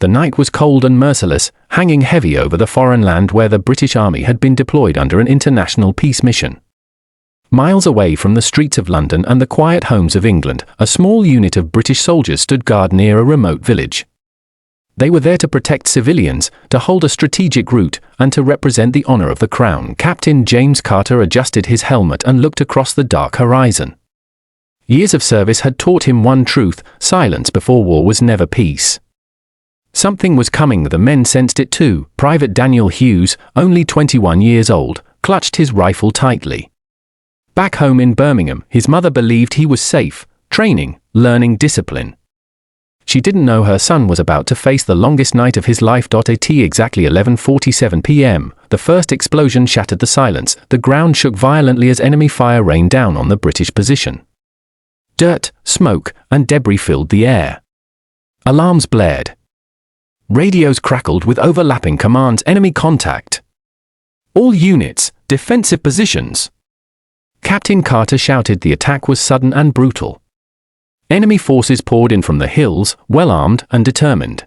The night was cold and merciless, hanging heavy over the foreign land where the British Army had been deployed under an international peace mission. Miles away from the streets of London and the quiet homes of England, a small unit of British soldiers stood guard near a remote village. They were there to protect civilians, to hold a strategic route, and to represent the honor of the Crown. Captain James Carter adjusted his helmet and looked across the dark horizon. Years of service had taught him one truth: silence before war was never peace. Something was coming. The men sensed it too. Private Daniel Hughes, only 21 years old, clutched his rifle tightly. Back home in Birmingham, his mother believed he was safe, training, learning discipline. She didn't know her son was about to face the longest night of his life. At exactly 11:47 p.m., the first explosion shattered the silence. The ground shook violently as enemy fire rained down on the British position. Dirt, smoke, and debris filled the air. Alarms blared. Radios crackled with overlapping commands. Enemy contact. All units, defensive positions. Captain Carter shouted. The attack was sudden and brutal. Enemy forces poured in from the hills, well-armed and determined.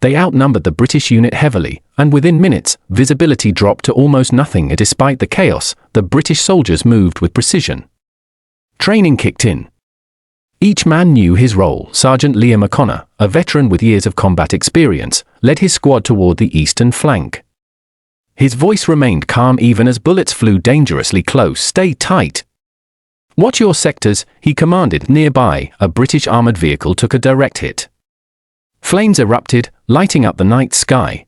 They outnumbered the British unit heavily, and within minutes, visibility dropped to almost nothing. Despite the chaos, the British soldiers moved with precision. Training kicked in. Each man knew his role. Sergeant Liam O'Connor, a veteran with years of combat experience, led his squad toward the eastern flank. His voice remained calm even as bullets flew dangerously close. Stay tight. Watch your sectors, he commanded. Nearby, a British armored vehicle took a direct hit. Flames erupted, lighting up the night sky.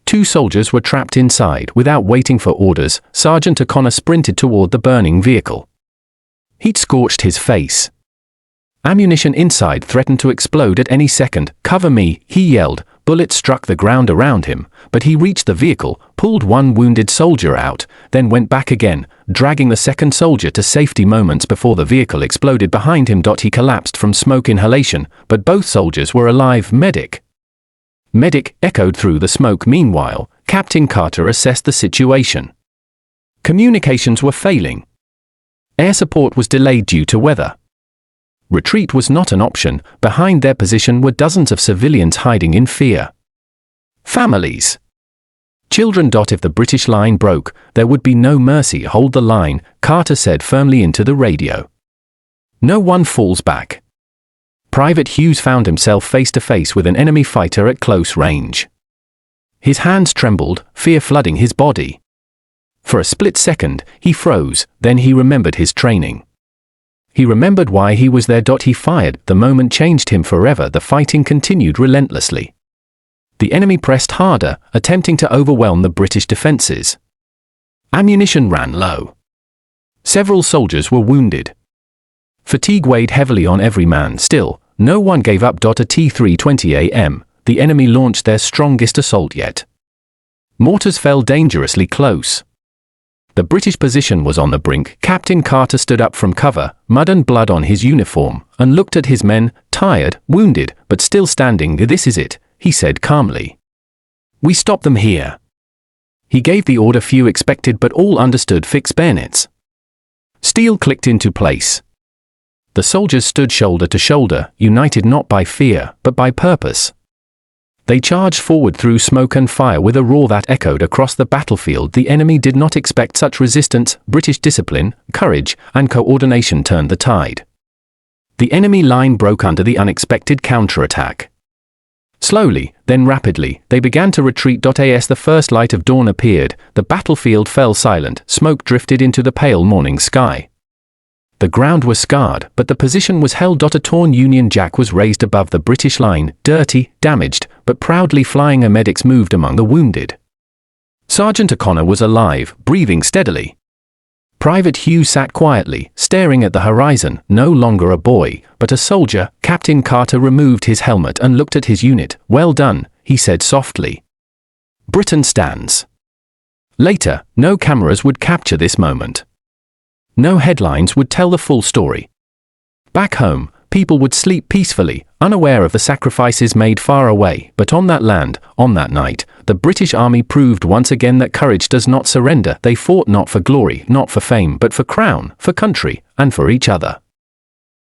2 soldiers were trapped inside. Without waiting for orders, Sergeant O'Connor sprinted toward the burning vehicle. Heat scorched his face. Ammunition inside threatened to explode at any second. Cover me, he yelled. Bullets struck the ground around him, but he reached the vehicle, pulled one wounded soldier out, then went back again, dragging the second soldier to safety moments before the vehicle exploded behind him. He collapsed from smoke inhalation, but both soldiers were alive. Medic. Medic echoed through the smoke. Meanwhile, Captain Carter assessed the situation. Communications were failing. Air support was delayed due to weather. Retreat was not an option. Behind their position were dozens of civilians hiding in fear. Families. Children. If the British line broke, there would be no mercy. Hold the line, Carter said firmly into the radio. No one falls back. Private Hughes found himself face to face with an enemy fighter at close range. His hands trembled, fear flooding his body. For a split second, he froze, then he remembered his training. He remembered why he was there. He fired. The moment changed him forever. The fighting continued relentlessly. The enemy pressed harder, attempting to overwhelm the British defenses. Ammunition ran low. Several soldiers were wounded. Fatigue weighed heavily on every man. Still, no one gave up. At 3:20 a.m., the enemy launched their strongest assault yet. Mortars fell dangerously close. The British position was on the brink. Captain Carter stood up from cover, mud and blood on his uniform, and looked at his men, tired, wounded, but still standing. This is it, he said calmly. We stop them here. He gave the order few expected but all understood. Fix bayonets. Steel clicked into place. The soldiers stood shoulder to shoulder, united not by fear, but by purpose. They charged forward through smoke and fire with a roar that echoed across the battlefield. The enemy did not expect such resistance. British discipline, courage, and coordination turned the tide. The enemy line broke under the unexpected counterattack. Slowly, then rapidly, they began to retreat. As the first light of dawn appeared, the battlefield fell silent. Smoke drifted into the pale morning sky. The ground was scarred, but the position was held. A torn Union Jack was raised above the British line, dirty, damaged, but proudly flying. Medics moved among the wounded. Sergeant O'Connor was alive, breathing steadily. Private Hughes sat quietly, staring at the horizon, no longer a boy, but a soldier. Captain Carter removed his helmet and looked at his unit. Well done, he said softly. Britain stands. Later, no cameras would capture this moment. No headlines would tell the full story. Back home, people would sleep peacefully, unaware of the sacrifices made far away. But on that land, on that night, the British Army proved once again that courage does not surrender. They fought not for glory, not for fame, but for crown, for country, and for each other.